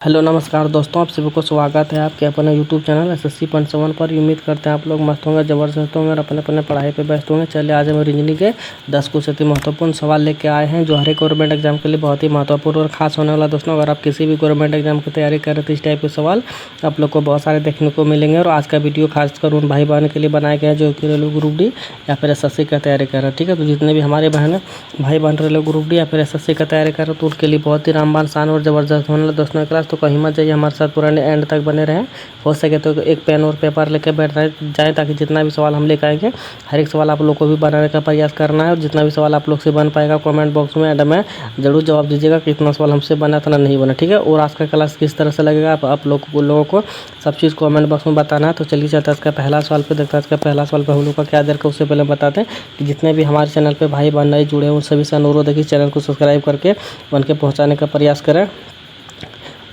Hello नमस्कार दोस्तों, आप सभी को स्वागत है आपके अपने यूट्यूब चैनल SSC पॉइंट 7 पर। उम्मीद करते हैं आप लोग मस्त होंगे, ज़बरदस्त होंगे और अपने अपने पढ़ाई पे व्यस्त होंगे। चलिए आज हम रीजनिंग के 10 कुछ अति महत्वपूर्ण सवाल लेके आए हैं जो हर एक गवर्नमेंट एग्जाम के लिए बहुत ही महत्वपूर्ण और खास होने वाला। दोस्तों अगर आप किसी भी गवर्नमेंट एग्जाम की तैयारी कर रहे थे, इस टाइप के सवाल आप लोग को बहुत सारे देखने को मिलेंगे। और आज का वीडियो खासकर उन भाई बहन के लिए बनाया गया है जो कि रेलवे ग्रुप डी या फिर SSC का तैयारी कर रहे हैं। ठीक है, तो जितने भी हमारे भाई बहन रेलवे ग्रुप डी या फिर SSC का तैयारी कर रहे हैं तो उनके लिए बहुत ही रामबान शान और ज़बरदस्त होने वाला दोस्तों क्लास। तो कहीं मत जाइए, हमारे साथ पुराने एंड तक बने रहें। हो सके तो एक पेन और पेपर लेकर बैठ जाए ताकि जितना भी सवाल हम लेकर आएंगे हर एक सवाल आप लोग को भी बनाने का प्रयास करना है। और जितना भी सवाल आप लोग से बन पाएगा कमेंट बॉक्स में एंड में जरूर जवाब दीजिएगा कि इतना सवाल हमसे बना इतना नहीं बना। ठीक है, और आज का क्लास किस तरह से लगेगा आप लोगों को सब चीज़ कमेंट बॉक्स में बताना है। तो चलिए चलते हैं इसका पहला सवाल पे देखते हैं। इसका पहला सवाल पे हम लोग का क्या देर का उससे पहले बताते हैं कि जितने भी हमारे चैनल पे भाई बहन नए जुड़े हैं उन सभी से अनुरोध है कि चैनल को सब्सक्राइब करके बन के पहुँचाने का प्रयास करें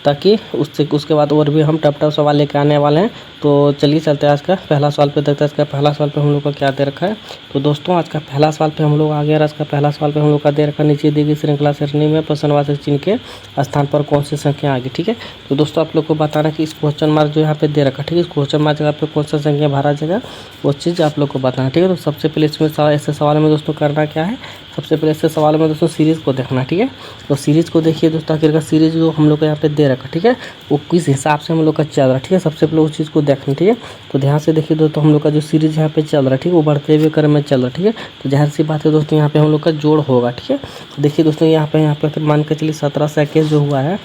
ताकि उसके बाद और भी हम टफ सवाल लेकर आने वाले हैं। तो चलिए चलते हैं आज का पहला सवाल पे देखते हैं। इसका पहला सवाल पे हम लोग का क्या दे रखा है। तो दोस्तों आज का पहला सवाल पे हम लोग आ गया। आज का पहला सवाल पे हम लोग का दे रखा नीचे दी गई श्रृंखला सरणी में प्रश्नवाचक चिन्ह के स्थान पर कौन सी संख्या आ गई। ठीक है, तो दोस्तों आप लोग को बताना कि इस क्वेश्चन मार्क जो यहाँ पे दे रखा है, ठीक है, इस क्वेश्चन मार्क जगह पे कौन सा संख्या भरा जाएगा वो चीज़ आप लोग को बताना। ठीक है, तो सबसे पहले इसमें ऐसे सवाल में दोस्तों करना क्या है, सबसे पहले ऐसे सवाल में दोस्तों सीरीज़ को देखना। ठीक है, तो सीरीज़ को देखिए दोस्तों, आखिरकार सीरीज जो हम लोग को यहाँ पे दे रखा, ठीक है, वो किस हिसाब से हम लोग का चल रहा है। ठीक है, सबसे पहले उस चीज़ को देखना। ठीक है, तो ध्यान से देखिए दोस्तों, हम लोग का जो सीरीज यहाँ पे चल रहा है, ठीक है, वो बढ़ते हुए क्रम में चल रहा है। ठीक है, तो जाहिर सी बात है दोस्तों यहाँ पे हम लोग का जोड़ होगा। ठीक है, देखिए दोस्तों यहाँ पे मान के चलिए 17 से 21 जो हुआ है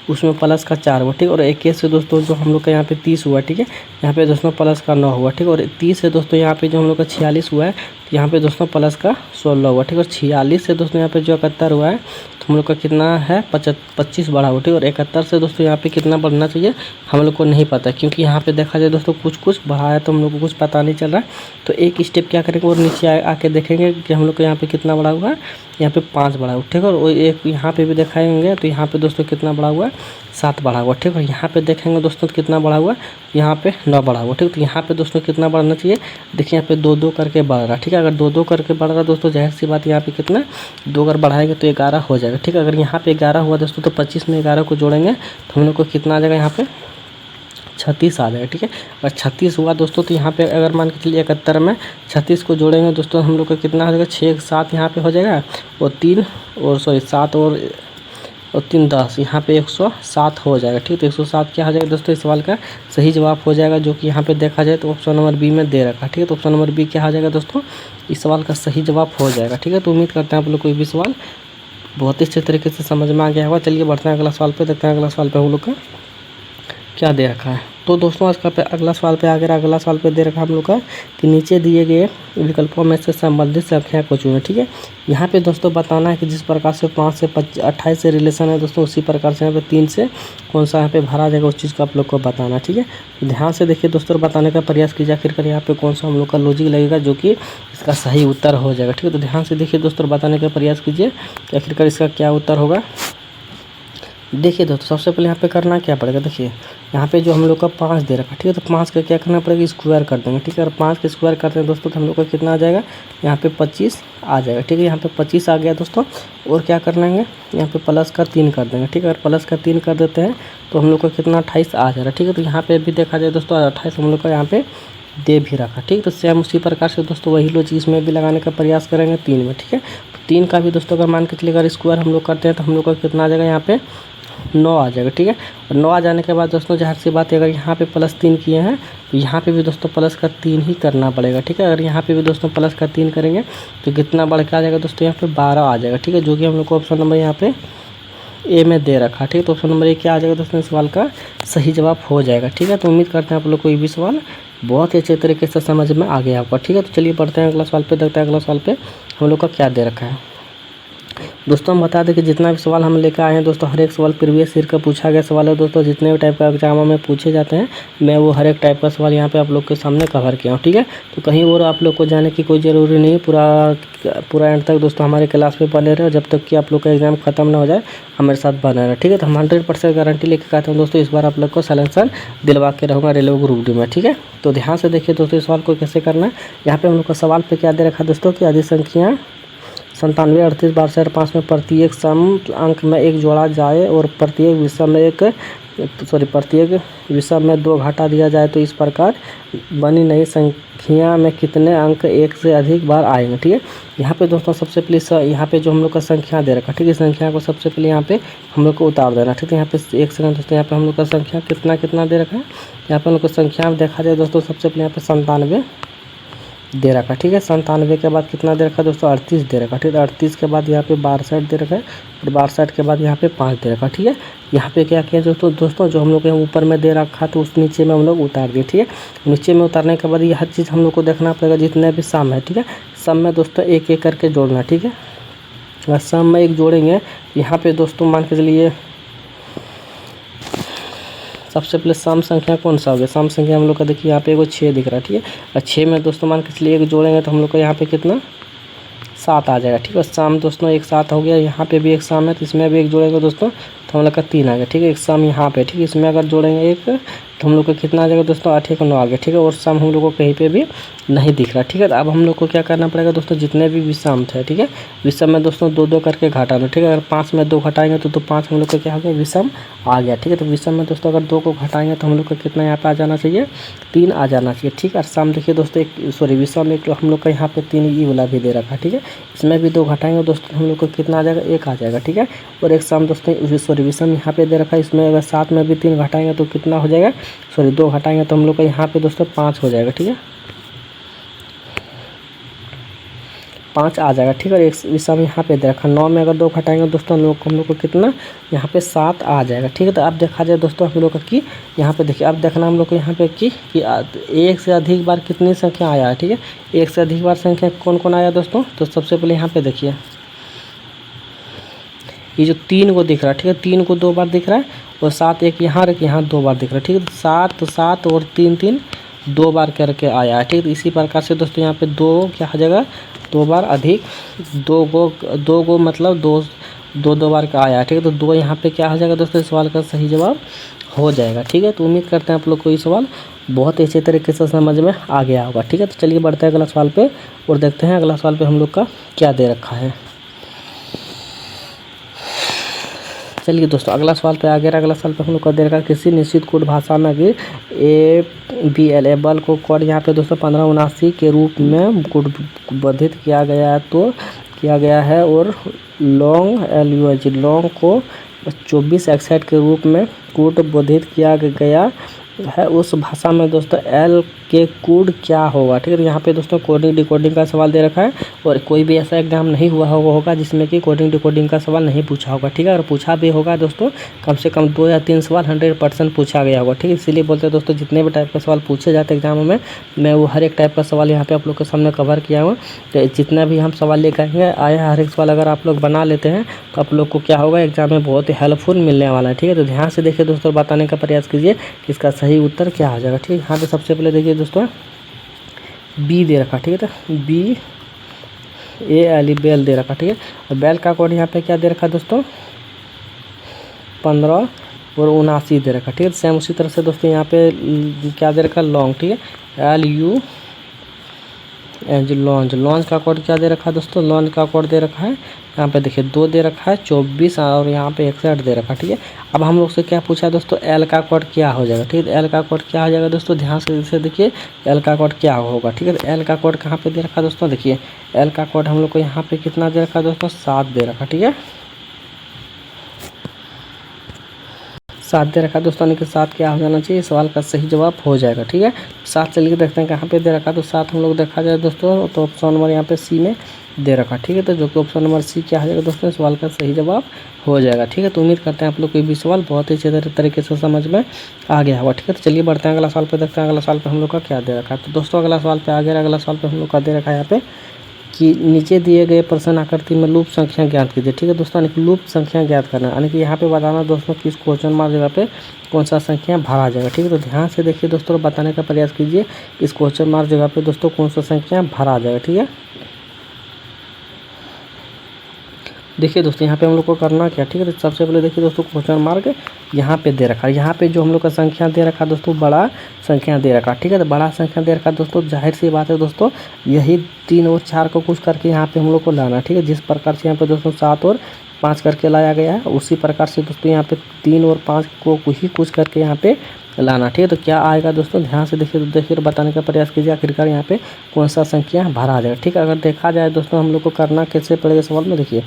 उसमें प्लस का 4 हुआ। ठीक, और 21 से दोस्तों जो हम लोग का यहाँ पे 30 हुआ। ठीक है, यहाँ पे दोस्तों प्लस का 9 हुआ। ठीक, और 30 से दोस्तों यहाँ पे जो हम लोग का 46 हुआ है तो यहाँ पे दोस्तों प्लस का 16 हुआ। ठीक, और 46 से दोस्तों यहाँ पे जो 71 हुआ है तो हम लोग का कितना है 25 बढ़ा हुआ। ठीक, और 71 से दोस्तों यहाँ पे कितना बढ़ना चाहिए हम लोग को नहीं पता, क्योंकि यहाँ पे देखा जाए दोस्तों कुछ बढ़ा है तो हम लोग को कुछ पता नहीं चल रहा है। तो एक स्टेप क्या करेंगे और नीचे आके देखेंगे कि हम लोग को यहाँ पे कितना बढ़ा हुआ है, यहाँ पे 5 बढ़ा हुआ। ठीक है, और एक यहाँ पे भी दिखाएंगे तो यहाँ पे दोस्तों कितना बढ़ा हुआ है 7 बढ़ा हुआ। ठीक है, यहाँ पे देखेंगे दोस्तों तो कितना बढ़ा हुआ है, यहाँ पे 9 बढ़ा हुआ। ठीक, तो यहाँ पे दोस्तों कितना बढ़ना चाहिए, देखिए यहाँ पे 2-2 करके बढ़ रहा है। ठीक है, अगर 2-2 करके बढ़ रहा है दोस्तों जाहिर सी बात यहाँ पे कितना 2 अगर बढ़ाएंगे तो 11 हो जाएगा। ठीक है, अगर यहाँ पे 11 हुआ दोस्तों तो 25 में 11 को जोड़ेंगे तो हम लोग को कितना आ जाएगा, यहाँ पे 36 आ जाएगा। ठीक है, और 36 हुआ दोस्तों तो यहाँ पे अगर मान के चलिए 71 में 36 को जोड़ेंगे दोस्तों हम लोग का कितना हो जाएगा 6 7 यहाँ पे हो जाएगा, और 7 और 3 10 यहाँ पे 107 हो जाएगा। ठीक, तो 107 क्या हो जाएगा दोस्तों, इस सवाल का सही जवाब हो जाएगा, जो कि यहाँ पे देखा जाए तो ऑप्शन नंबर बी में दे रखा। ठीक है, तो ऑप्शन नंबर बी क्या हो जाएगा दोस्तों, इस सवाल का सही जवाब हो जाएगा। ठीक है, तो उम्मीद करते हैं आप लोग कोई भी सवाल बहुत ही अच्छे तरीके से समझ में आ गया होगा। चलिए बढ़ते हैं अगला सवाल पे, देखते हैं अगला सवाल पे हम लोग का क्या दे रखा है। तो दोस्तों आज का अगला सवाल पे अगला सवाल पे दे रखा हम लोग का कि नीचे दिए गए विकल्पों में से संबंधित संख्या को चुनें। ठीक है, यहाँ पे दोस्तों बताना है कि जिस प्रकार से 5 से 28 से रिलेशन है दोस्तों उसी प्रकार से यहाँ पे 3 से कौन सा यहाँ पे भरा जाएगा उस चीज़ को आप लोग को बताना। ठीक है, तो ध्यान से देखिए दोस्तों, बताने का प्रयास कीजिए आखिरकार यहाँ पे कौन सा हम लोग का लॉजिक लगेगा जो कि इसका सही उत्तर हो जाएगा। ठीक है, तो ध्यान से देखिए दोस्तों, बताने का प्रयास कीजिए कि आखिरकार इसका क्या उत्तर होगा। देखिए दोस्तों सबसे पहले यहाँ पे करना क्या पड़ेगा, देखिए यहाँ पे जो हम लोग का 5 दे रखा। ठीक है, तो 5 का क्या करना पड़ेगा, स्क्वायर कर देंगे। ठीक है, अगर 5 का स्क्वायर करते हैं दोस्तों तो हम लोग का कितना आ जाएगा, यहाँ पे 25 आ जाएगा। ठीक है, यहाँ पे 25 आ गया दोस्तों, और क्या कर लेंगे यहाँ पे प्लस का 3 कर देंगे। ठीक है, अगर प्लस का 3 कर देते हैं तो हम लोग का कितना 28 आ जाएगा। ठीक है, तो यहाँ पे भी देखा जाए दोस्तों 28 हम लोग का यहाँ पे दे भी रखा। ठीक, तो सेम उसी प्रकार से दोस्तों वही लॉजिक इसमें भी लगाने का प्रयास करेंगे 3 में। ठीक है, 3 का भी दोस्तों अगर मान के चलिए अगर स्क्वायर हम लोग करते हैं तो हम लोग का कितना आ जाएगा, यहाँ पे 9 आ जाएगा। ठीक है, और 9 आ जाने के बाद दोस्तों जाहिर सी बात है अगर यहाँ पे +3 किए हैं तो यहाँ पे भी दोस्तों प्लस का 3 ही करना पड़ेगा। ठीक है, अगर यहाँ पे भी दोस्तों प्लस का 3 करेंगे तो कितना बढ़ के आ जाएगा दोस्तों, यहाँ पे 12 आ जाएगा। ठीक है, जो कि हम लोग को ऑप्शन नंबर यहाँ पे ए में दे रखा। ठीक है, तो ऑप्शन नंबर ए क्या आ जाएगा दोस्तों, इस सवाल का सही जवाब हो जाएगा। ठीक है, तो उम्मीद करते हैं आप लोग कोई भी सवाल बहुत ही अच्छे तरीके से समझ में आ गया आपका। ठीक है, तो चलिए बढ़ते हैं अगला सवाल पे, देखते हैं अगला सवाल पे हम लोग का क्या दे रखा है। दोस्तों हम बता दें कि जितना भी सवाल हम लेकर आए हैं दोस्तों हर एक सवाल प्रीवियस ईयर का पूछा गया सवाल है दोस्तों। जितने भी टाइप का एग्जामों में पूछे जाते हैं मैं वो हर एक टाइप का सवाल यहाँ पे आप लोग के सामने कवर किया हूँ। ठीक है, तो कहीं और आप लोग को जाने की कोई ज़रूरी नहीं, पूरा एंड तक दोस्तों हमारे क्लास में बने रहे, जब तक कि आप लोग का एग्जाम खत्म ना हो जाए हमारे साथ बने रहे। ठीक है, तो हम 100% गारंटी लेके कहते हैं दोस्तों, इस बार आप लोग को सलेक्शन दिलवा के रहूँगा रेलवे ग्रुप डी में। ठीक है, तो ध्यान से देखिए दोस्तों इस सवाल को कैसे करना है। यहाँ पे हम लोग का सवाल पे क्या दे रखा है दोस्तों कि आधी संख्या 97, 38, 62, 5 में प्रत्येक सम अंक में एक जोड़ा जाए और प्रत्येक विषम में 2 घटा दिया जाए तो इस प्रकार बनी नई संख्या में कितने अंक एक से अधिक बार आएंगे। ठीक है, यहाँ पे दोस्तों सबसे पहले यहाँ पे जो हम लोग का संख्या दे रखा है, ठीक है, संख्या को सबसे पहले यहाँ पे हम लोग को उतार देना। ठीक है, यहाँ पे एक सेकंड दोस्तों, यहाँ पे हम लोग का संख्या कितना दे रखा है। यहाँ पे हम लोग को संख्या में देखा जाए दोस्तों, सबसे पहले यहाँ पे 97 दे रखा। ठीक है, 97 के बाद कितना दे रखा दोस्तों, 38 दे रखा। ठीक है, 38 के बाद यहाँ पे 62 दे रखा है और 62 के बाद यहाँ पे 5 दे रखा। ठीक है, यहाँ पे क्या किया दोस्तों जो हम लोग के ऊपर में दे रखा तो उस नीचे में हम लोग उतार दिए। ठीक है, नीचे में उतारने के बाद ये हर चीज़ हम लोग को देखना पड़ेगा, जितने भी सम है। ठीक है, सम में दोस्तों एक एक करके जोड़ना। ठीक है, अगर सम में एक जोड़ेंगे यहाँ पे दोस्तों मान के चलिए सबसे पहले सम संख्या कौन सा हो गया, सम संख्या हम लोग का देखिए यहाँ पे एगो 6 दिख रहा है। ठीक है, और 6 में दोस्तों मान के चलिए एक जोड़ेंगे तो हम लोग का यहाँ पे कितना 7 आ जाएगा। ठीक है, सम दोस्तों एक 7 हो गया। यहाँ पे भी एक सम है तो इसमें भी एक जोड़ेंगे दोस्तों तो हम लोग का 3 आ गया। ठीक है, एक सम यहाँ पे, ठीक है, इसमें अगर जोड़ेंगे एक तो हम लोग को कितना आ जाएगा दोस्तों 8 1 9 आ गया। ठीक है, और सम हम लोग को कहीं पे भी नहीं दिख रहा। ठीक है, तो अब हम लोग को क्या करना पड़ेगा दोस्तों, जितने भी विषम थे, ठीक है, विषम में दोस्तों 2 करके घटाना। ठीक है, अगर 5 में 2 घटाएंगे तो 5 हम लोग का क्या हो गया, विषम आ गया। ठीक है, तो विषम में दोस्तों अगर 2 को घटाएंगे तो हम लोग का कितना यहाँ पे आ जाना चाहिए, 3 आ जाना चाहिए। ठीक है, और सम देखिए दोस्तों विषम एक हम लोग का यहाँ पे 3 ई वाला भी दे रखा है। ठीक है, इसमें भी 2 घटाएंगे दोस्तों हम लोग को कितना आ जाएगा, 1 आ जाएगा। ठीक है, और एक सम दोस्तों विषम यहाँ पे दे रखा है, इसमें अगर 7 में भी 3 घटाएंगे तो कितना हो जाएगा, 2 घटाएंगे तो हम लोग का यहाँ पे दोस्तों 5 हो जाएगा। ठीक है, 5 आ जाएगा। ठीक है, और एक विषम यहाँ पे दे रखा 9 में अगर 2 घटाएंगे दोस्तों हम लोग को कितना यहाँ पे 7 आ जाएगा। ठीक है, तो अब देखा जाए दोस्तों हम लोग का कि यहाँ पे देखिए अब देखना हम लोग को यहाँ पे कि एक से अधिक बार कितनी संख्या आया है। ठीक है, एक से अधिक बार संख्या कौन कौन आया दोस्तों, तो सबसे पहले यहाँ पे देखिए ये जो 3 को दिख रहा है। ठीक है, 3 को 2 बार दिख रहा है और 7 एक यहाँ और यहाँ 2 बार दिख रहा है। ठीक है, 7 और 3 2 बार करके आया है। ठीक है, इसी प्रकार से दोस्तों यहाँ पे 2 क्या हो जाएगा, 2 बार अधिक 2 को मतलब 2 बार का आया है। ठीक है, तो 2 यहाँ पे क्या हो जाएगा दोस्तों, इस सवाल का सही जवाब हो जाएगा। ठीक है, तो उम्मीद करते हैं आप लोग को ये सवाल बहुत अच्छे तरीके से समझ में आ गया होगा। ठीक है, तो चलिए बढ़ते हैं अगला सवाल पे और देखते हैं अगला सवाल पे हम लोग का क्या दे रखा है। चलिए दोस्तों अगला सवाल पे आ गया। अगला सवाल पे हम लोग का दे रखा है, किसी निश्चित कोड भाषा में अगर ABL बल को कोड यहाँ पे दोस्तों 1579 के रूप में कोडबद्धित किया गया है और लॉन्ग को 24 एक्साइट के रूप में कोडबद्धित किया गया है, उस भाषा में दोस्तों L के कोड क्या होगा। ठीक है, तो यहाँ पे दोस्तों कोडिंग डिकोडिंग का सवाल दे रखा है और कोई भी ऐसा एग्जाम नहीं हुआ होगा जिसमें कि कोडिंग डिकोडिंग का सवाल नहीं पूछा होगा। ठीक है, और पूछा भी होगा दोस्तों कम से कम 2 या 3 सवाल 100% पूछा गया होगा। ठीक है, इसीलिए बोलते हैं दोस्तों जितने भी टाइप के सवाल पूछे जाते हैं एग्जाम में मैं वो हर एक टाइप का सवाल यहाँ पे आप लोग के सामने कवर किया हूँ। तो जितना भी हम सवाल लेकर आए हर एक सवाल अगर आप लोग बना लेते हैं तो आप लोग को क्या होगा, एग्जाम में बहुत ही हेल्पफुल मिलने वाला है। ठीक है, तो ध्यान से देखिए दोस्तों, बताने का प्रयास कीजिए कि इसका सही उत्तर क्या आ जाएगा। ठीक है, यहाँ पे सबसे पहले देखिए दोस्तों बी दे रखा। ठीक है, तो BAL बेल दे रखा। ठीक है, और बेल का कोड यहाँ पे क्या दे रखा दोस्तों 15 और 79 दे रखा। ठीक है, सेम उसी तरह से दोस्तों यहाँ पे क्या दे रखा लॉन्ग। ठीक है, LUNG लॉन्च का कोड क्या दे रखा दोस्तों, लॉन्च का कोड दे रखा है यहाँ पे देखिए 2 दे रखा है 24 और यहाँ पे 61 दे रखा। ठीक है, अब हम लोग से क्या पूछा दोस्तों, L का कोड क्या हो जाएगा। ठीक है, L का कोड क्या हो जाएगा दोस्तों, ध्यान से देखिए L का कोड क्या होगा। ठीक है, तो L का कोड कहाँ पे दे रखा दोस्तों, देखिए L का कोड हम लोग को यहाँ पे कितना दे रखा दोस्तों 7 दे रखा। ठीक है, 7 दे रखा दोस्तों, यानी कि 7 क्या हो जाना चाहिए, सवाल का सही जवाब हो जाएगा। ठीक है, 7 चलिए देखते हैं कहाँ पे दे रखा, तो 7 हम लोग देखा जाए दोस्तों तो ऑप्शन नंबर यहाँ पे C में दे रखा। ठीक है, तो जो कि ऑप्शन नंबर C क्या हो जाएगा दोस्तों, सवाल का सही जवाब हो जाएगा। ठीक है, तो उम्मीद करते हैं आप लोग कोई भी सवाल बहुत ही अच्छे तरीके से समझ में आ गया होगा। ठीक है, तो चलिए बढ़ते हैं अगला सवाल पे, देखते हैं अगला सवाल पे हम लोग का क्या दे रखा है। तो दोस्तों अगला सवाल पे आ गया। अगला सवाल पे हम लोग का दे रखा है यहाँ पे कि नीचे दिए गए प्रश्न आकृति में लूप संख्या ज्ञात कीजिए। ठीक है दोस्तों, यानी कि लूप संख्या ज्ञात करना, यानी कि यहाँ पे बताना दोस्तों कि इस क्वेश्चन मार्क जगह पे कौन सा संख्या भरा जाएगा। ठीक है, तो ध्यान से देखिए दोस्तों, बताने का प्रयास कीजिए इस क्वेश्चन मार्क जगह पे दोस्तों कौन सा संख्या भरा जाएगा। ठीक है, देखिए दोस्तों यहाँ पे हम लोग को करना क्या, ठीक है। तो सबसे पहले देखिए दोस्तों क्वेश्चन मार्क यहाँ पे दे रखा है, यहाँ पे जो हम लोग का संख्या दे रखा है दोस्तों, बड़ा संख्या दे रखा, ठीक है। तो बड़ा संख्या दे रखा दोस्तों, जाहिर सी बात है दोस्तों, यही 3 और 4 को कुछ करके यहाँ पे हम लोग को लाना, ठीक है। जिस प्रकार से यहाँ पे दोस्तों 7 और 5 करके लाया गया है, उसी प्रकार से दोस्तों यहाँ पे 3 और 5 को ही कुछ करके यहाँ पे लाना, ठीक है। तो क्या आएगा दोस्तों, ध्यान से देखिए, तो देखिए बताने का प्रयास कीजिए आखिरकार यहाँ पे कौन सा संख्या भरा आ जाएगा, ठीक है। अगर देखा जाए दोस्तों हम लोग को करना कैसे पड़ेगा सवाल में, देखिए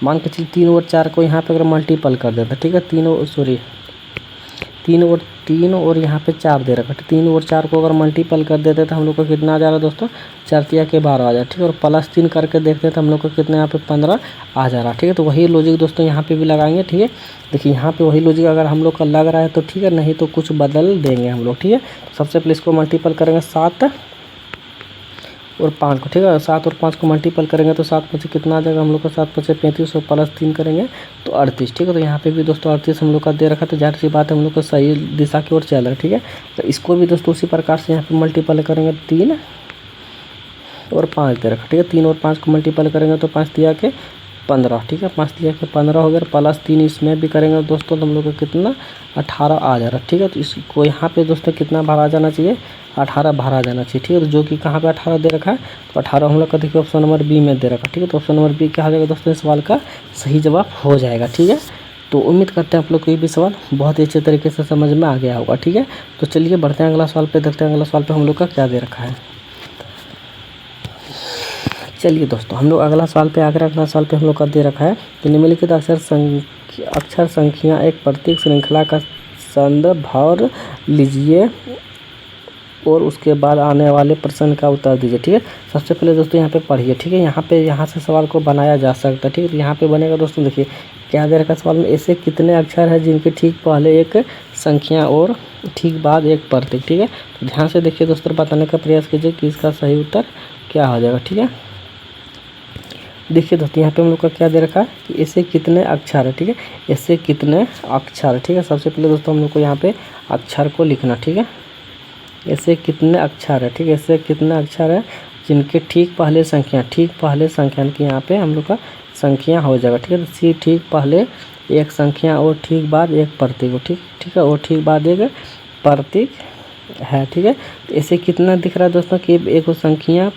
मान के चलिए 3 और 4 को यहाँ पे अगर मल्टीपल कर देता, ठीक है, 3 और यहाँ पे 4 दे रखा, 3 और 4 को अगर मल्टीपल कर देते तो हम लोग को कितना आ जा रहा है दोस्तों, 4 तिया के 12 आ जाए, ठीक है। और प्लस 3 करके देखते हैं तो हम लोग को कितना यहाँ पे 15 आ जा रहा है, ठीक है। तो वही लॉजिक दोस्तों यहाँ पे भी लगाएंगे, ठीक है। देखिए यहाँ पे वही लॉजिक अगर हम लोग का लग रहा है तो ठीक है, नहीं तो कुछ बदल देंगे हम लोग, ठीक है। सबसे पहले इसको मल्टीपल करेंगे 7 और 5 को, ठीक है। 7 और 5 को मल्टीपल करेंगे तो 7 5 कितना आ जाएगा हम लोग का, 7 5 35 और प्लस 3 करेंगे तो 38, ठीक है। तो यहाँ पे भी दोस्तों 38 हम लोग का दे रखा, तो जाहिर सी बात है हम लोग को सही दिशा की ओर चल रहा है, ठीक है। तो इसको भी दोस्तों उसी प्रकार से यहाँ पे मल्टीपल करेंगे, 3 और 5 दे रखा, ठीक है। 3 और 5 को मल्टीपल करेंगे तो 5 तिया के 15, ठीक है। 5 तिया के 15 हो गया, प्लस 3 इसमें भी करेंगे दोस्तों तो हम लोग को कितना 18 आ जा रहा है, ठीक है। तो इसको यहाँ पे दोस्तों कितना भरा जाना चाहिए, 18 भरा जाना चाहिए, ठीक है। तो जो कि कहाँ पे 18 दे रखा है, तो 18 हम लोग का देखिए ऑप्शन नंबर बी में दे रखा, ठीक है। तो ऑप्शन नंबर बी क्या हो जाएगा दोस्तों, इस सवाल का सही जवाब हो जाएगा, ठीक है। तो उम्मीद करते हैं आप लोग को ये भी सवाल बहुत ही अच्छे तरीके से समझ में आ गया होगा, ठीक है। तो चलिए बढ़ते हैं अगला सवाल पे, देखते हैं अगला सवाल पे हम लोग का क्या दे रखा है। चलिए दोस्तों हम लोग अगला सवाल पे आकर अगला सवाल पे हम लोग का दे रखा है कि निम्नलिखित अक्षर संख्या एक प्रतीक श्रृंखला का संदर्भ भर लीजिए और उसके बाद आने वाले प्रश्न का उत्तर दीजिए, ठीक है। सबसे पहले दोस्तों यहाँ पे पढ़िए, ठीक है। यहाँ से सवाल को बनाया जा सकता है, ठीक है। तो यहाँ पे बनेगा दोस्तों, देखिए क्या दे रखा सवाल में, ऐसे कितने अक्षर हैं जिनके ठीक पहले एक संख्या और ठीक बाद एक प्रतीक, ठीक है। तो ध्यान से देखिए दोस्तों, बताने का प्रयास कीजिए कि इसका सही उत्तर क्या हो जाएगा, ठीक है। देखिए दोस्तों यहाँ पे हम लोग का क्या दे रखा है कि ऐसे कितने अक्षर है, ठीक है। ऐसे कितने अक्षर, ठीक है। सबसे पहले दोस्तों हम लोग को यहाँ पे अक्षर को लिखना, ठीक है। ऐसे कितने अक्षर है, ठीक है। ऐसे कितने अक्षर है जिनके ठीक पहले संख्या की यहाँ पे हम लोग का संख्या हो जाएगा, ठीक है। तो सी ठीक पहले एक संख्या और ठीक बाद एक प्रतीक हो, ठीक है। और ठीक बाद एक प्रतीक है, ठीक है। तो ऐसे कितना दिख रहा है दोस्तों कि एक संख्या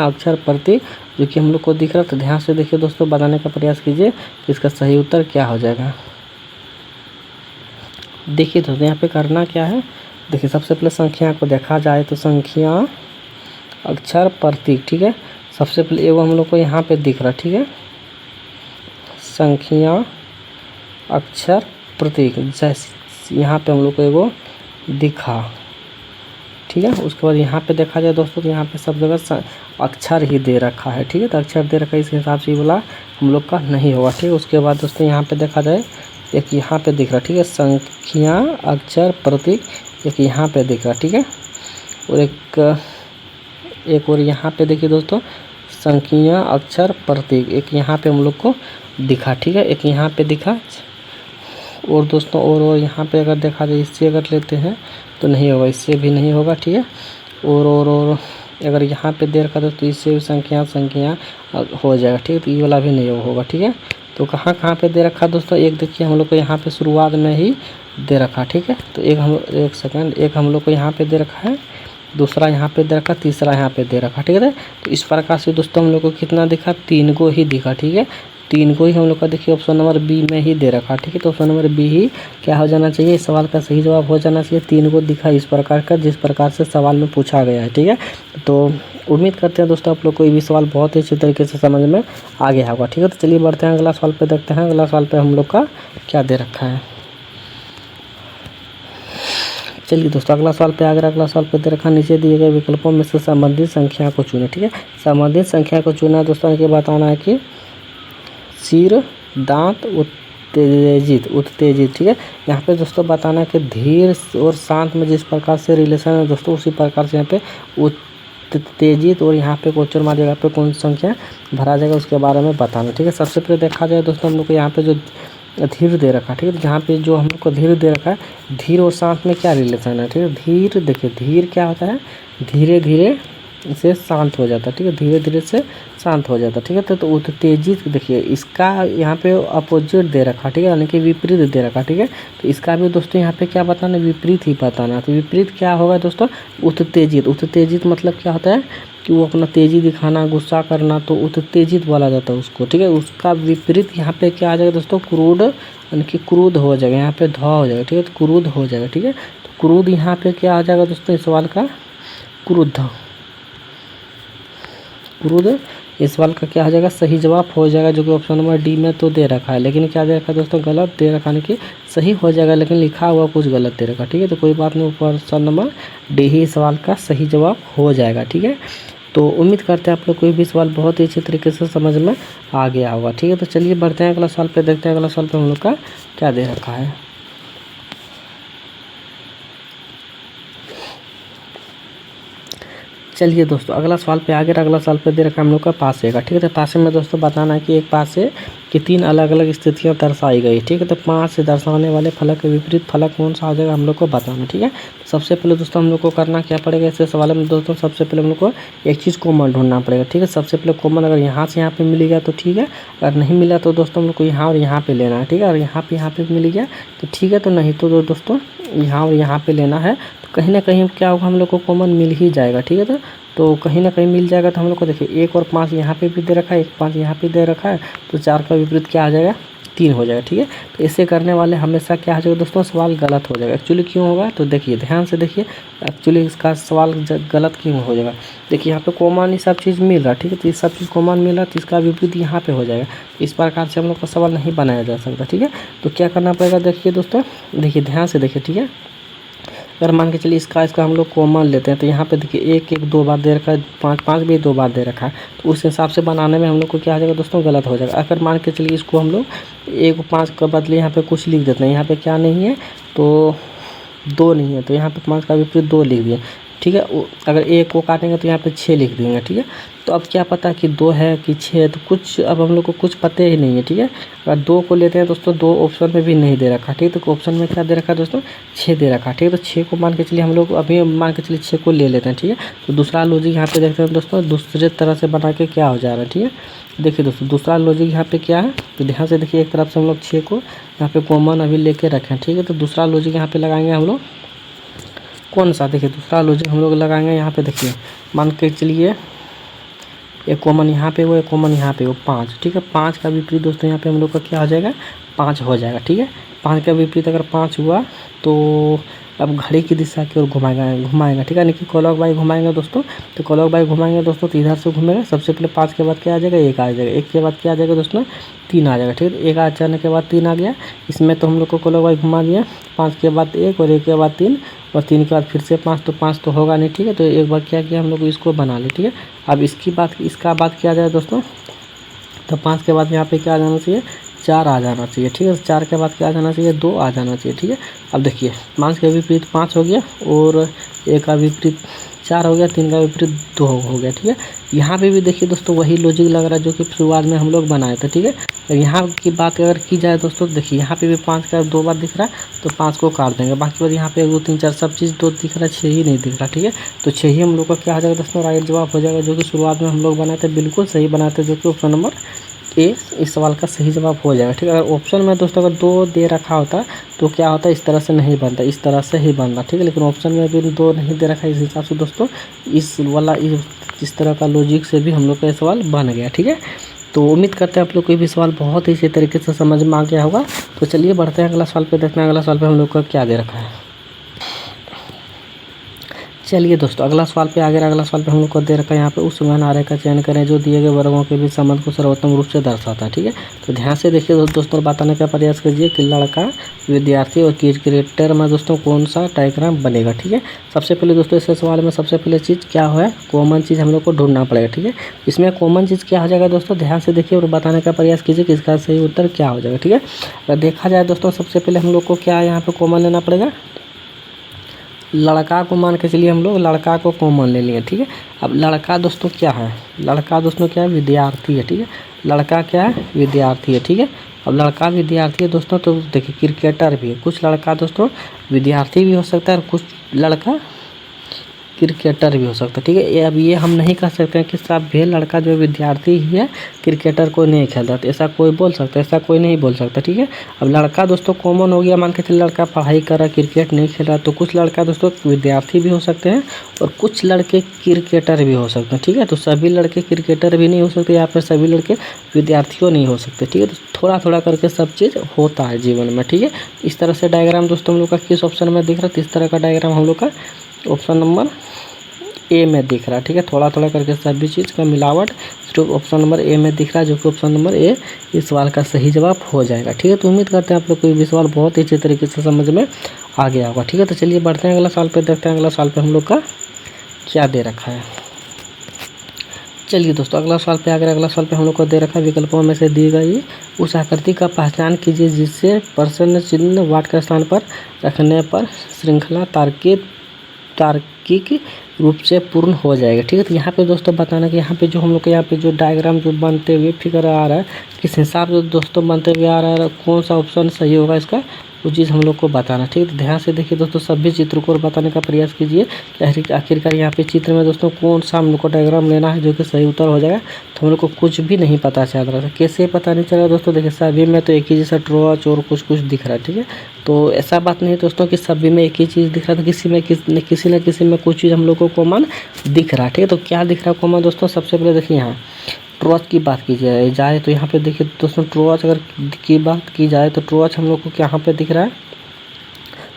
अक्षर प्रतीक जो कि हम लोग को दिख रहा है। तो ध्यान से देखिए दोस्तों, बताने का प्रयास कीजिए कि इसका सही उत्तर क्या हो जाएगा। देखिए दोस्तों यहाँ पे करना क्या है, देखिए सबसे पहले संख्या को देखा जाए तो संख्या अक्षर प्रतीक, ठीक है। सबसे पहले एगो हम लोग को यहाँ पे दिख रहा है, ठीक है। संख्या अक्षर प्रतीक जैसे यहाँ पे हम लोग को एगो दिखा, ठीक है। उसके बाद यहाँ पे देखा जाए दोस्तों तो यहाँ पे सब जगह अक्षर ही दे रखा है, ठीक है। तो अक्षर दे रखा है, इस हिसाब से ये वाला हम लोग का नहीं होगा, ठीक है। उसके बाद दोस्तों यहाँ पे देखा जाए एक यहाँ पे दिख रहा, ठीक है। संख्या अक्षर प्रतीक एक यहाँ पे दिख रहा, ठीक है। और एक और यहाँ पे देखिए दोस्तों संख्या अक्षर प्रतीक एक यहाँ पे हम लोग को दिखा, ठीक है। एक यहाँ पे दिखा और दोस्तों और यहाँ पे अगर देखा जाए इससे अगर लेते हैं तो नहीं होगा, इससे भी नहीं होगा, ठीक है। और अगर यहाँ पे दे रखा तो इससे भी संख्या हो जाएगा, ठीक है। तो ये वाला भी नहीं होगा, ठीक है। तो कहाँ पे दे रखा दोस्तों, एक देखिए हम लोग को यहाँ पे शुरुआत में ही दे रखा, ठीक है। तो एक हम लोग को यहाँ पे दे रखा है, दूसरा यहाँ पे दे रखा, तीसरा यहाँ पे दे रखा, ठीक है। तो इस प्रकार से दोस्तों हम लोग को कितना दिखा, 3 को ही दिखा, ठीक है। 3 को ही हम लोग का देखिए ऑप्शन नंबर बी में ही दे रखा, ठीक है। तो ऑप्शन नंबर बी ही क्या हो जाना चाहिए, इस सवाल का सही जवाब हो जाना चाहिए। 3 को दिखा इस प्रकार का जिस प्रकार से सवाल में पूछा गया है, ठीक है। तो उम्मीद करते हैं दोस्तों आप लोग को ये भी सवाल बहुत ही अच्छे तरीके से समझ में आ गया होगा, ठीक है। तो चलिए बढ़ते हैं अगला सवाल पे, देखते हैं अगला सवाल पे हम लोग का क्या दे रखा है। चलिए दोस्तों अगला सवाल पे दे रखा, नीचे दिए गए विकल्पों में से संबंधित संख्या को चुने, ठीक है। संबंधित संख्या को चुना दोस्तों के बताना है कि सिर दांत उत्तेजित, ठीक है। यहाँ पे दोस्तों बताना है कि धीर और शांत में जिस प्रकार से रिलेशन है दोस्तों उसी प्रकार से यहाँ पे उत्तेजित और यहाँ पे क्वेश्चन मार्क जगह पे कौन सी संख्या भरा जाएगा उसके बारे में बताना, ठीक है। सबसे पहले देखा जाए दोस्तों हम लोग को यहाँ पे जो धीर दे रखा, ठीक है। जहाँ पे जो हम लोग को धीर दे रखा है, धीर और शांत में क्या रिलेशन है, ठीक है। धीर देखिए धीर क्या होता है, धीरे धीरे से शांत हो जाता है, ठीक है, धीरे धीरे से शांत हो जाता है, ठीक है। तो उत्तेजित देखिए इसका यहाँ पे अपोजिट दे रखा, ठीक है, यानी कि विपरीत दे रखा, ठीक है। तो इसका भी दोस्तों यहाँ पे क्या बताना, विपरीत ही बताना। तो विपरीत क्या होगा दोस्तों, उत्तेजित। उत्तेजित मतलब क्या होता है कि वो अपना तेज़ी दिखाना, गुस्सा करना, तो उत्तेजित बोला जाता है उसको, ठीक है। उसका विपरीत यहाँ पे क्या आ जाएगा दोस्तों, क्रोध, यानी कि क्रोध हो जाएगा, यहाँ पे ध हो जाएगा, ठीक है, तो क्रोध हो जाएगा, ठीक है। तो क्रोध यहाँ पे क्या आ जाएगा दोस्तों, इस सवाल का क्रुद्ध। क्रोध इस सवाल का क्या आ जाएगा, सही जवाब हो जाएगा, जो कि ऑप्शन नंबर डी में तो दे रखा है, लेकिन क्या दे रखा है दोस्तों, गलत दे रखा है कि सही हो जाएगा, लेकिन लिखा हुआ कुछ गलत दे रखा, ठीक है। तो कोई बात नहीं, ऊपर ऑप्शन नंबर डी ही सवाल का सही जवाब हो जाएगा, ठीक है। तो उम्मीद करते हैं आप लोग कोई भी सवाल बहुत ही अच्छी तरीके से समझ में आ गया होगा, ठीक है। तो चलिए बढ़ते हैं अगला सवाल पे, देखते हैं अगला सवाल पे हम लोग का क्या दे रखा है। चलिए दोस्तों अगला सवाल पे आगे, अगला सवाल पे दे रखा है हम लोग का पासे का, ठीक है। तो पासे में दोस्तों बताना है कि एक पासे की 3 अलग अलग स्थितियां दर्शाई गई, ठीक है। तो 5 से दर्शाने वाले फलक के विपरीत फलक कौन सा आ जाएगा हम लोग को बताना, ठीक है। तो सबसे पहले दोस्तों हम लोग को करना क्या पड़ेगा इस सवाल में दोस्तों, सबसे पहले हम लोग को एक चीज़ कॉमन ढूंढना पड़ेगा, ठीक है। सबसे पहले कॉमन अगर यहाँ से यहाँ पे मिल गया तो ठीक है, अगर नहीं मिला तो दोस्तों हम लोग को यहाँ और यहाँ पे लेना है, ठीक है। और यहाँ पे मिल गया तो ठीक है, तो नहीं तो दोस्तों यहाँ और यहाँ पे लेना है। तो कहीं ना कहीं क्या होगा, हम लोग को कॉमन मिल ही जाएगा, ठीक है। तो कहीं ना कहीं मिल जाएगा। तो हम लोग को देखिए 1 और 5 यहाँ पे भी दे रखा है, 1 5 यहाँ पे दे रखा है, तो 4 का विपरीत क्या आ जाएगा, 3 हो जाएगा, ठीक है। तो इसे करने वाले हमेशा क्या आ जाएगा दोस्तों, सवाल गलत हो जाएगा। एक्चुअली क्यों होगा, तो देखिए ध्यान से देखिए, एक्चुअली इसका सवाल गलत क्यों हो जाएगा। देखिए यहाँ पे कॉमन ये सब चीज़ मिल रहा है, ठीक है। तो ये सब चीज़ कॉमन मिल रहा है, तो इसका विपरीत यहाँ पे हो जाएगा। इस प्रकार से हम लोग का सवाल नहीं बनाया जा सकता, ठीक है। तो क्या करना पड़ेगा, देखिए दोस्तों, देखिए ध्यान से देखिए, ठीक है। अगर मान के चलिए इसका हम लोग कॉमन लेते हैं, तो यहाँ पे देखिए 1 1 2 बार दे रखा है, 5 5 भी 2 बार दे रखा है, तो उस हिसाब से बनाने में हम लोग को क्या आ जाएगा दोस्तों, गलत हो जाएगा। अगर मान के चलिए इसको हम लोग 1 5 के बदले यहाँ पे कुछ लिख देते हैं, यहाँ पे क्या नहीं है, तो 2 नहीं है, तो यहाँ पे 5 का विपरीत 2 लिख दिया, ठीक है। अगर 1 को काटेंगे तो यहाँ पे 6 लिख देंगे, ठीक है। तो अब क्या पता कि 2 है कि 6 है, तो कुछ अब हम लोग को कुछ पता ही नहीं है, ठीक है। अगर 2 को लेते हैं दोस्तों, 2 ऑप्शन में भी नहीं दे रखा, ठीक है। तो ऑप्शन में क्या दे रखा है दोस्तों, 6 दे रखा, ठीक है। तो 6 को मान के चलिए हम लोग अभी मान के चलिए 6 को ले लेते हैं, ठीक है। तो दूसरा लॉजिक यहाँ पे देखते हैं दोस्तों, दूसरे तरह से बना के क्या हो जा रहा है, ठीक है। देखिए दोस्तों दूसरा लॉजिक यहाँ पे क्या है, तो ध्यान से देखिए, एक तरफ से हम लोग 6 को यहाँ पे कॉमन अभी लेके रखें, ठीक है। तो दूसरा लॉजिक यहाँ पे लगाएंगे हम लोग, कौन सा, देखिए दूसरा लॉजिक हम लोग लगाएंगे यहाँ पे, देखिए मान के चलिए एक कॉमन यहाँ पे वो, एक कॉमन यहाँ पे वो, 5, ठीक है। 5 का विपरीत दोस्तों यहाँ पे हम लोग का क्या हो जाएगा, 5 हो जाएगा, ठीक है। 5 का विपरीत अगर 5 हुआ तो अब घड़ी की दिशा की ओर घुमाएगा, ठीक है। यानी कि क्लॉक वाइज घुमाएंगे दोस्तों, तो क्लॉक वाइज घुमाएंगे दोस्तों, तो इधर से घूमेगा। सबसे पहले 5 के बाद क्या आ जाएगा, 1 आ जाएगा, 1 के बाद क्या आ जाएगा दोस्तों, 3 आ जाएगा, ठीक है। 1 आ जाने के बाद 3 आ गया, इसमें तो हम लोग को क्लॉक वाइज घुमा दिया। 5 के बाद 1 और 1 के बाद 3 और 3 के बाद फिर से 5, तो 5 तो होगा नहीं, ठीक है। तो एक बार क्या किया हम लोग इसको बना ले, ठीक है। अब इसका बात किया जाए दोस्तों, तो 5 के बाद यहाँ पे क्या आ जाना चाहिए, 4 आ जाना चाहिए, ठीक है। 4 के बाद क्या आ जाना चाहिए, 2 आ जाना चाहिए, ठीक है। अब देखिए 5 के विपरीत 5 हो गया, और 1 का विपरीत 4 हो गया, 3 का विपरीत 2 हो गया, ठीक है। यहाँ पे भी देखिए दोस्तों वही लॉजिक लग रहा है जो कि शुरुआत में हम लोग बनाए थे, ठीक है। यहाँ की बात अगर की जाए दोस्तों, देखिए यहाँ पे भी 5 का 2 बार दिख रहा है, तो 5 को काट देंगे। बाकी बात यहाँ पे 1 2 3 4 सब चीज़ 2 दिख रहा है, 6 ही नहीं दिख रहा, ठीक है। तो 6 ही हम लोग का क्या हो जाएगा दोस्तों, राइट जवाब हो जाएगा, जो कि शुरुआत में हम लोग बनाए थे, बिल्कुल सही बनाए थे, जो कि ऑप्शन नंबर ए इस सवाल का सही जवाब हो जाएगा, ठीक है। अगर ऑप्शन में दोस्तों अगर 2 दे रखा होता तो क्या होता, इस तरह से नहीं बनता, इस तरह से ही बनता, ठीक है। लेकिन ऑप्शन में भी 2 नहीं दे रखा है, इस हिसाब से दोस्तों इस तरह का लॉजिक से भी हम लोग का सवाल बन गया, ठीक है। तो उम्मीद करते हैं आप लोग कोई भी सवाल बहुत ही इसी तरीके से समझ में आ गया होगा। तो चलिए बढ़ते हैं अगला सवाल पे, देखते हैं अगला सवाल पे हम लोग का क्या दे रखा है। चलिए दोस्तों अगला सवाल पे अगला सवाल पे हम लोग को दे रखा है, यहाँ पे उस समान आरेख का चयन करें जो दिए गए वर्गों के बीच संबंध को सर्वोत्तम रूप से दर्शाता है, ठीक है। तो ध्यान से देखिए दोस्तों, बताने का प्रयास कीजिए कि लड़का, विद्यार्थी और क्रिकेटर में दोस्तों कौन सा डायग्राम बनेगा, ठीक है। सबसे पहले दोस्तों इस सवाल में सबसे पहले चीज़ क्या है, कॉमन चीज़ हम लोग को ढूंढना पड़ेगा, ठीक है। इसमें कॉमन चीज़ क्या हो जाएगा दोस्तों, ध्यान से देखिए और बताने का प्रयास कीजिए कि इसका सही उत्तर क्या हो जाएगा, ठीक है। अगर देखा जाए दोस्तों, सबसे पहले हम लोग को क्या यहाँ पे कॉमन लेना पड़ेगा, लड़का को मान के चलिए हम लोग लड़का को कॉमन ले लिए, ठीक है। अब लड़का दोस्तों क्या है, लड़का दोस्तों क्या है, विद्यार्थी है, ठीक है। लड़का क्या है, विद्यार्थी है, ठीक है। अब लड़का विद्यार्थी है दोस्तों, तो देखिए क्रिकेटर भी है, कुछ लड़का दोस्तों विद्यार्थी भी हो सकता है और कुछ लड़का क्रिकेटर भी हो सकता है, ठीक है। अब ये हम नहीं कह सकते हैं कि सभी लड़का जो विद्यार्थी ही है क्रिकेटर को नहीं खेलता, तो ऐसा कोई बोल सकता है? ऐसा कोई नहीं बोल सकता, ठीक है। अब लड़का दोस्तों कॉमन हो गया, मान के चलिए लड़का पढ़ाई कर रहा, क्रिकेट नहीं खेल रहा, तो कुछ लड़का दोस्तों विद्यार्थी भी हो सकते हैं और कुछ लड़के क्रिकेटर भी हो सकते हैं, ठीक है। तो सभी लड़के क्रिकेटर भी नहीं हो सकते, या फिर सभी लड़के विद्यार्थियों नहीं हो सकते, ठीक है। तो थोड़ा थोड़ा करके सब चीज़ होता है जीवन में, ठीक है। इस तरह से डायग्राम दोस्तों हम लोग का किस ऑप्शन में दिख रहा है? इस तरह का डायग्राम हम लोग का ऑप्शन नंबर ए में दिख रहा है, ठीक है। थोड़ा थोड़ा करके सभी चीज़ का मिलावट जो ऑप्शन नंबर ए में दिख रहा है, जो कि ऑप्शन नंबर ए इस सवाल का सही जवाब हो जाएगा, ठीक है। तो उम्मीद करते हैं आप लोग को ये सवाल बहुत ही अच्छे तरीके से समझ में आ गया होगा, ठीक है। तो चलिए बढ़ते हैं अगला सवाल पे, देखते हैं अगला सवाल पे हम लोग का क्या दे रखा है। चलिए दोस्तों अगला सवाल पे आ गया। अगला सवाल पे हम लोग को दे रखा है, विकल्पों में से दी गई उस आकृति का पहचान कीजिए जिससे प्रश्न चिन्ह वाट के स्थान पर रखने पर श्रृंखला तार्किक रूप से पूर्ण हो जाएगा, ठीक है। तो यहाँ पे दोस्तों बताना कि यहाँ पे जो हम लोग के यहाँ पे जो डायग्राम जो बनते हुए फिगर आ रहा है, किस हिसाब से दोस्तों बनते हुए आ रहा है, कौन सा ऑप्शन सही होगा इसका, वो चीज़ हम लोग को बताना, ठीक है। तो ध्यान से देखिए दोस्तों, सभी चित्र को बताने का प्रयास कीजिए कि आखिरकार यहाँ पे चित्र में दोस्तों कौन सा हम लोग को डायग्राम लेना है जो कि सही उत्तर हो जाएगा। तो हम लोग को कुछ भी नहीं पता चल रहा था, कैसे पता नहीं चला दोस्तों? देखिए सभी में तो एक ही जैसा ट्रोच और कुछ कुछ दिख रहा है, ठीक है। तो ऐसा बात नहीं दोस्तों कि सभी में एक ही चीज़ दिख रहा था, किसी न किसी में कुछ चीज़ हम लोग को कॉमन दिख रहा है, ठीक है। तो क्या दिख रहा है कॉमन दोस्तों? सबसे पहले देखिए यहाँ ट्रोच की बात की जाए तो यहाँ पे देखिए दोस्तों, ट्रोच अगर की बात की जाए तो ट्रोच हम लोग को यहाँ पे दिख रहा है,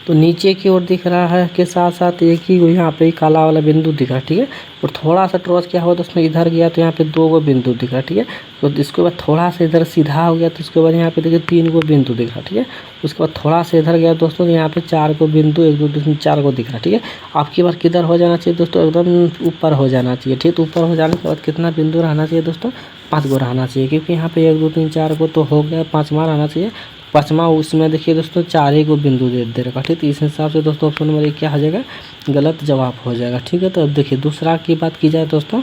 तो नीचे की ओर दिख रहा है के साथ साथ एक ही यहाँ पे काला वाला बिंदु दिख रहा है, ठीक है। और थोड़ा सा ट्रोच क्या हुआ तो उसमें इधर गया तो यहाँ पे 2 गो बिंदु दिख रहा है, ठीक है। तो इसके बाद थोड़ा सा इधर सीधा हो गया तो उसके बाद यहाँ पे देखिए 3 गो बिंदु दिख रहा है, ठीक है। उसके बाद थोड़ा सा इधर गया दोस्तों तो यहाँ पे 4 गो बिंदु, 1 2 3 4 गो दिख रहा है, ठीक है। आपकी बार किधर हो जाना चाहिए दोस्तों? एकदम ऊपर हो जाना चाहिए, ठीक है। तो ऊपर हो जाने के बाद कितना बिंदु रहना चाहिए दोस्तों? 5 गो रहना चाहिए, क्योंकि यहाँ पे 1 2 3 4 गो तो हो गया, 5वां रहना चाहिए। 5वां उसमें देखिए दोस्तों 4 ही को बिंदु दे रखा, ठीक है। तो इस हिसाब से दोस्तों ऑप्शन नंबर 1 क्या हो जाएगा? गलत जवाब हो जाएगा, ठीक है। तो अब देखिए दूसरा की बात की जाए दोस्तों,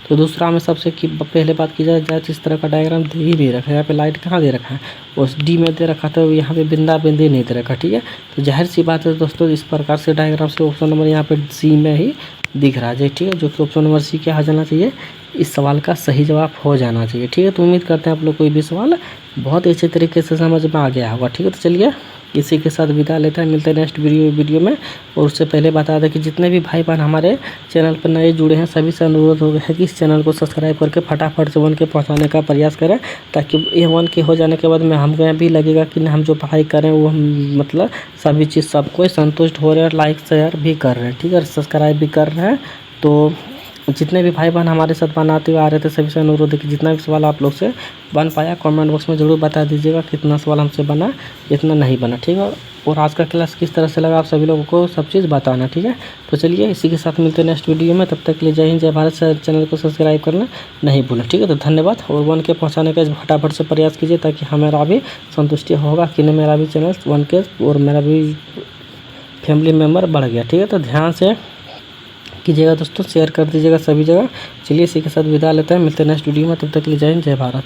तो दूसरा में सबसे पहले बात की जाए तो इस तरह का डायग्राम दे ही नहीं रखा है। यहाँ पे लाइट कहाँ दे रखा है? उस डी में दे रखा था, यहाँ पे बिंदा बिंदी नहीं दे रखा, ठीक है। तो जाहिर सी बात है दोस्तों, इस प्रकार से डायग्राम से ऑप्शन नंबर यहाँ पे सी में ही दिख रहा है, ठीक है। जो कि ऑप्शन नंबर सी क्या हो जाना चाहिए? इस सवाल का सही जवाब हो जाना चाहिए, ठीक है। तो उम्मीद करते हैं आप लोग को भी सवाल बहुत अच्छे तरीके से समझ में आ गया होगा, ठीक है। तो चलिए इसी के साथ विदा लेते हैं, मिलते हैं नेक्स्ट वीडियो में। और उससे पहले बता दें कि जितने भी भाई बहन हमारे चैनल पर नए जुड़े हैं सभी से अनुरोध हो है कि इस चैनल को सब्सक्राइब करके फटाफट से 1 के पहुंचाने का प्रयास करें, ताकि ये 1 के हो जाने के बाद में हमको भी लगेगा कि हम जो पढ़ाई करें वो हम मतलब सभी चीज़ सबको संतुष्ट हो रहे हैं, लाइक शेयर भी कर रहे हैं, ठीक है, सब्सक्राइब भी कर रहे हैं। तो जितने भी भाई बहन हमारे साथ बनाते हुए आ रहे थे सभी से अनुरोध है कि जितना भी सवाल आप लोग से बन पाया कमेंट बॉक्स में ज़रूर बता दीजिएगा कितना सवाल हमसे बना, कितना नहीं बना, ठीक है। और आज का क्लास किस तरह से लगा आप सभी लोगों को सब चीज़ बताना, ठीक है। तो चलिए इसी के साथ मिलते हैं नेक्स्ट वीडियो में, तब तक के लिए जय हिंद जय भारत। चैनल को सब्सक्राइब करना नहीं भूलें, ठीक है। तो धन्यवाद। और 1 के पहुँचाने का फटाफट से प्रयास कीजिए ताकि हमारा भी संतुष्टि होगा कि नहीं मेरा भी चैनल 1 के और मेरा भी फैमिली मेम्बर बढ़ गया, ठीक है। तो ध्यान से कीजिएगा दोस्तों, शेयर कर दीजिएगा सभी जगह। चलिए इसी के साथ विदा लेते हैं, मिलते हैं नेक्स्ट वीडियो में, तब तक के लिए जय हिंद जय भारत।